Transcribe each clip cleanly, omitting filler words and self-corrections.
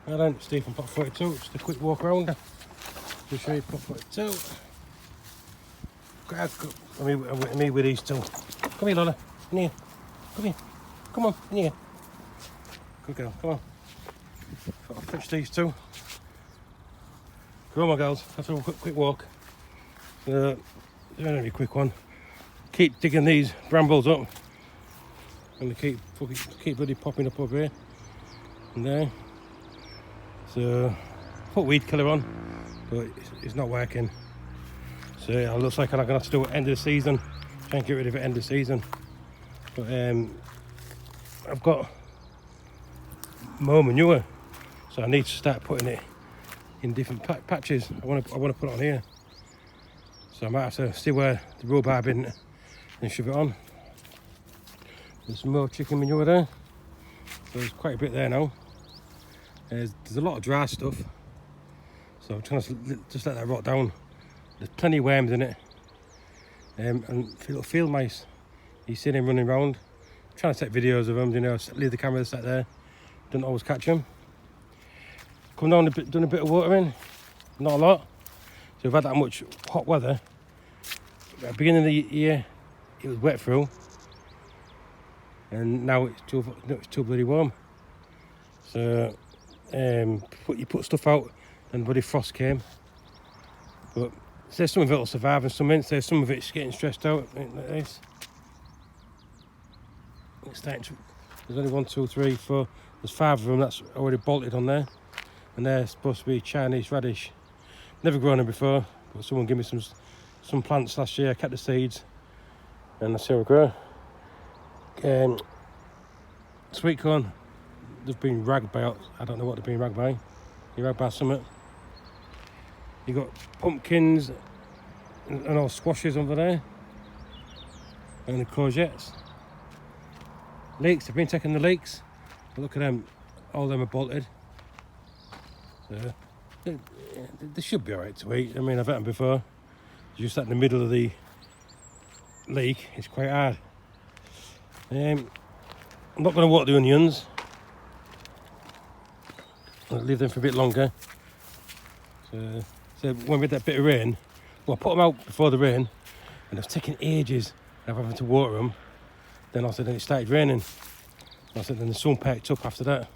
Well then, Steve from Plot42, just a quick walk around. Just show you Plot42. Me with these two. Come here, Lola. In here. Come here. Come on, in here. Good girl, come on. I'll fetch these two. Come on, girls. Let's have a quick walk. It's only a quick one. Keep digging these brambles up. And they keep bloody popping up over here. And there. So, put weed killer on, but it's not working. So yeah, it looks like I'm going to have to do it end of the season. Try and get rid of it end of the season. But I've got more manure, so I need to start putting it in different patches. I want to put it on here. So I might have to see where the rhubarb in and shove it on. There's some more chicken manure there. So there's quite a bit there now. There's a lot of dry stuff, so I'm trying to just let that rot down. There's plenty of worms in it, and little field mice. You see them running around. I'm trying to take videos of them, you know, leave the camera set there. Don't always catch them. Come down done a bit of watering, not a lot. So we've had that much hot weather. At the beginning of the year, it was wet through, and now it's too bloody warm. So you put stuff out and bloody frost came, but there's some of it will survive and some ain't. There's some of it's getting stressed out like this. There's only 1, 2, 3, 4. There's 5 of them that's already bolted on there, and they're supposed to be Chinese radish. Never grown them before, but someone gave me some plants last year. I kept the seeds and I see them grow. Sweet corn, they've been ragged by, I don't know what they've been ragged by. You're ragged by something. You got pumpkins and all squashes over there, and the courgettes. Leeks, I've been taking the leeks, but look at them, all of them are bolted. So they should be alright to eat. I mean, I've had them before. Just at the middle of the leek, it's quite hard. I'm not going to water the onions. I'll leave them for a bit longer. So when we had that bit of rain, well, I put them out before the rain, and it's taking ages of having to water them. Then it started raining. Then the sun perked up after that.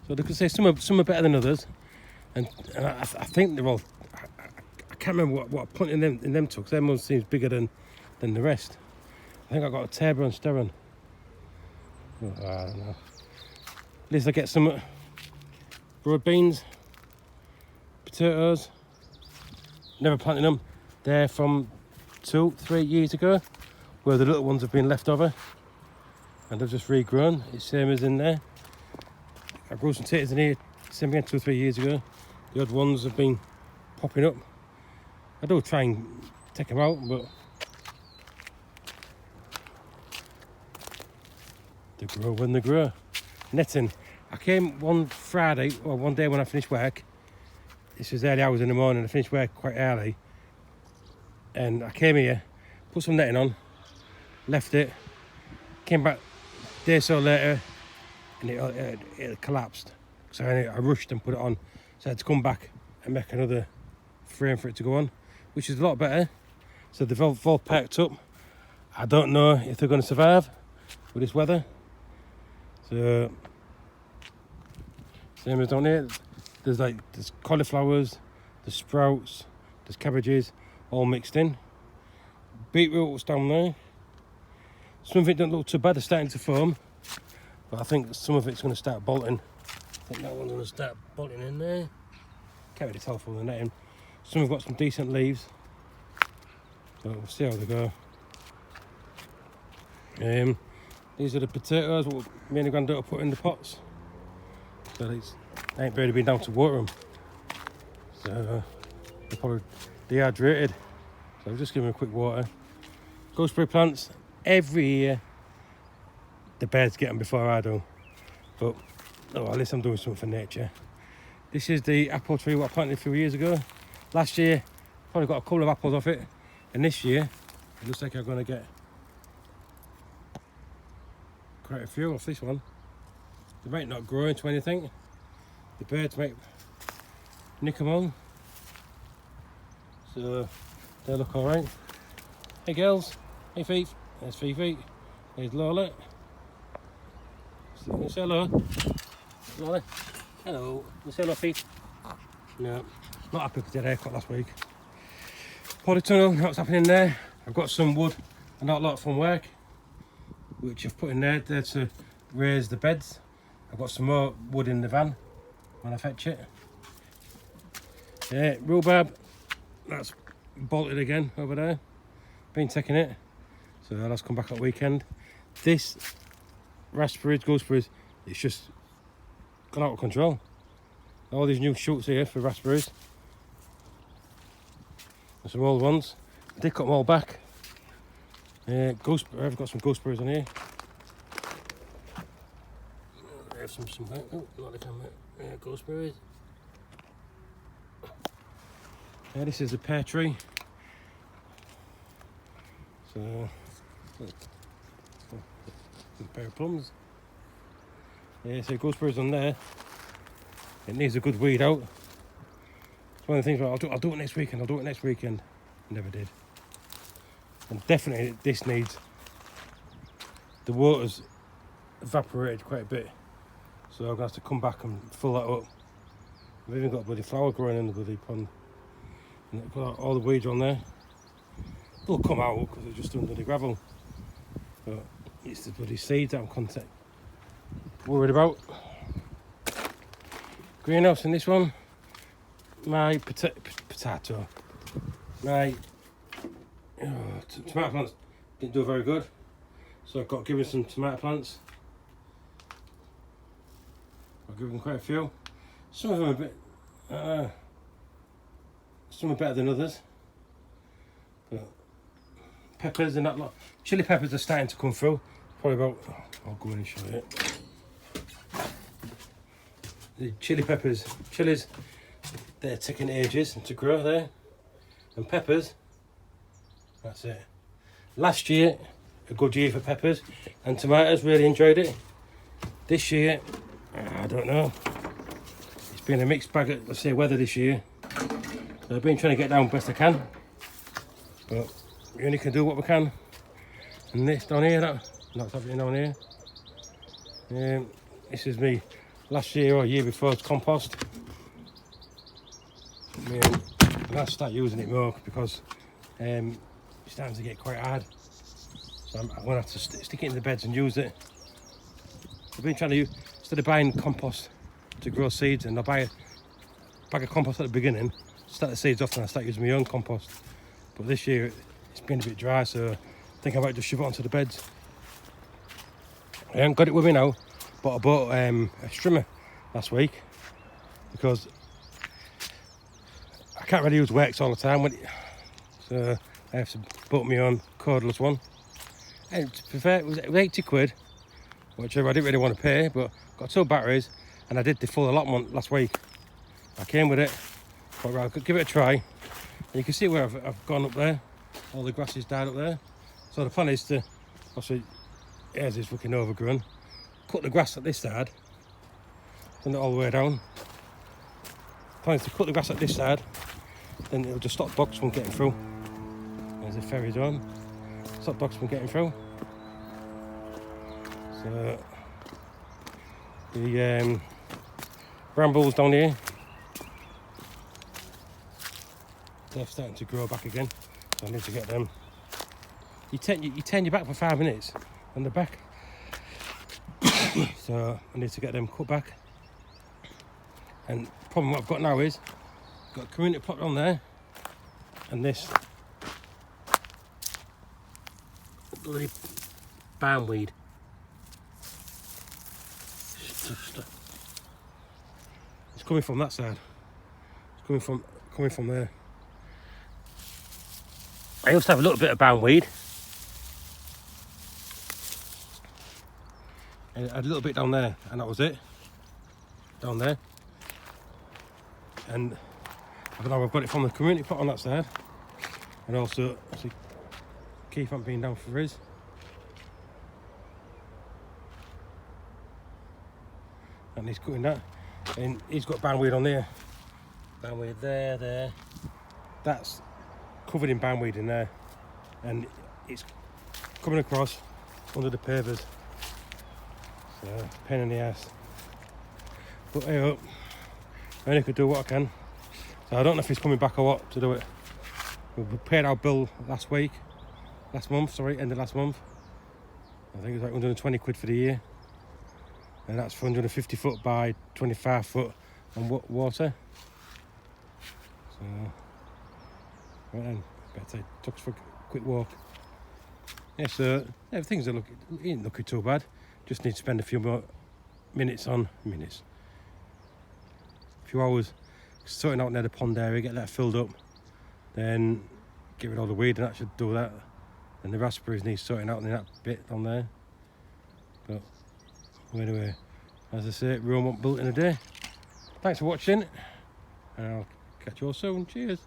So they could say some are better than others, and I think they're all. I can't remember what I put in them two, because them one seems bigger than the rest. I think I got a Tabor and Sterron. Oh, I don't know. At least I get some broad beans, potatoes. Never planted them. They're from 2, 3 years ago, where the little ones have been left over, and they've just regrown. It's same as in there. I grew some potatoes in here, same again 2 or 3 years ago. The odd ones have been popping up. I do try and take them out, but they grow when they grow. Netting. I came one day when I finished work. This was early hours in the morning. I finished work quite early, and I came here, put some netting on, left it, came back a day or so later, and it collapsed. So I rushed and put it on. So I had to come back and make another frame for it to go on, which is a lot better. So they've all packed up. I don't know if they're going to survive with this weather. So same as down here. There's cauliflowers, there's sprouts, there's cabbages, all mixed in. Beetroot's down there. Some of it don't look too bad, they're starting to foam, but I think some of it's going to start bolting. I think that one's going to start bolting in there. Can't really tell from the netting. Some have got some decent leaves, so we'll see how they go. These are the potatoes what me and the granddaughter put in the pots. So they ain't barely been down to water them. So they're probably dehydrated. So I'll just give them a quick water. Gooseberry plants, every year the birds get them before I do. But at least I'm doing something for nature. This is the apple tree what I planted a few years ago. Last year, probably got a couple of apples off it. And this year, it looks like I'm going to get quite a few off this one. They might not grow into anything. the birds might nick them on. So they look alright. Hey girls, hey Fifi, there's Fifi, there's Lola. Say hello. Lola, hello. Say hello Fifi. No, not happy with the haircut last week. Polytunnel, what's happening there? I've got some wood and not a lot from work, which I've put in there to raise the beds. I've got some more wood in the van when I fetch it. Rhubarb, that's bolted again over there. Been taking it, so that's come back at weekend. This raspberries, gooseberries, it's just gone out of control. All these new shoots here for raspberries. There's some old ones. I did cut them all back. I've got some gooseberries on here. I have some oh, not the camera. Gooseberries. This is a pear tree. So, a pair of plums. So gooseberries on there. It needs a good weed out. It's one of the things where I'll do it next weekend. I'll do it next weekend. Never did. And definitely this needs. The water's evaporated quite a bit, so I'm gonna have to come back and fill that up. I've even got a bloody flower growing in the bloody pond. And I've got all the weeds on there. They'll come out because they're just under the gravel. But it's the bloody seeds that I'm worried about. Greenhouse in this one. My potato. My tomato plants didn't do very good, so I've got given some tomato plants. I've given them quite a few. Some of them are a bit. Some are better than others. But peppers and that lot. Chili peppers are starting to come through. Probably about. I'll go in and show you. The chilies, they're taking ages to grow there. And peppers, that's it. Last year, a good year for peppers and tomatoes, really enjoyed it. This year, I don't know. It's been a mixed bag of, let's say, weather this year. So I've been trying to get down best I can. But we only can do what we can. And this down here, that's happening down here. This is me last year or year before's compost. I'm going to start using it more because it's starting to get quite hard. So I'm going to have to stick it in the beds and use it. I've been trying to use, instead of buying compost to grow seeds, and I buy a bag of compost at the beginning, start the seeds off and I start using my own compost. But this year it's been a bit dry, so I think I might just shove it onto the beds. I haven't got it with me now, but I bought a strimmer last week because I can't really use wax all the time, so I have to bought my own cordless one. And to be fair, it was 80 quid, which I didn't really want to pay, but got 2 batteries, and I did the full allotment last week. I came with it, but I could give it a try. And you can see where I've gone up there. All the grass is died up there. So the plan is to, obviously, here's this looking overgrown. Cut the grass at this side, turn it all the way down. The plan is to cut the grass at this side, then it'll just stop dogs from getting through. There's a ferry zone. Stop dogs from getting through. So the brambles down here, they're starting to grow back again. So I need to get them. You turn your back for 5 minutes on the back. So I need to get them cut back. And the problem what I've got now is I've got a community plot on there, and this bloody barnweed. It's coming from that side. It's coming from there. I used to have a little bit of barnweed. And I had a little bit down there, and that was it. Down there. And I've got it from the community plot on that side. And also, see, Keith hasn't been down for his. And he's cutting that. And he's got bandweed on there. Bandweed there. That's covered in bandweed in there. And it's coming across under the pavers. So, pain in the ass. But hey up, I only could do what I can. So I don't know if he's coming back or what to do it. We paid our bill last month, end of last month. I think it was like 120 quid for the year. And that's for 150 foot by 25 foot on water. So, right then, better take Tux for a quick walk. Yeah, so everything's ain't looking too bad. Just need to spend a few more a few hours sorting out near the pond area, get that filled up, then get rid of all the weed, and that should do that. And the raspberries need sorting out in that bit down there. But anyway, as I say, Rome won't built in a day. Thanks for watching, and I'll catch you all soon. Cheers.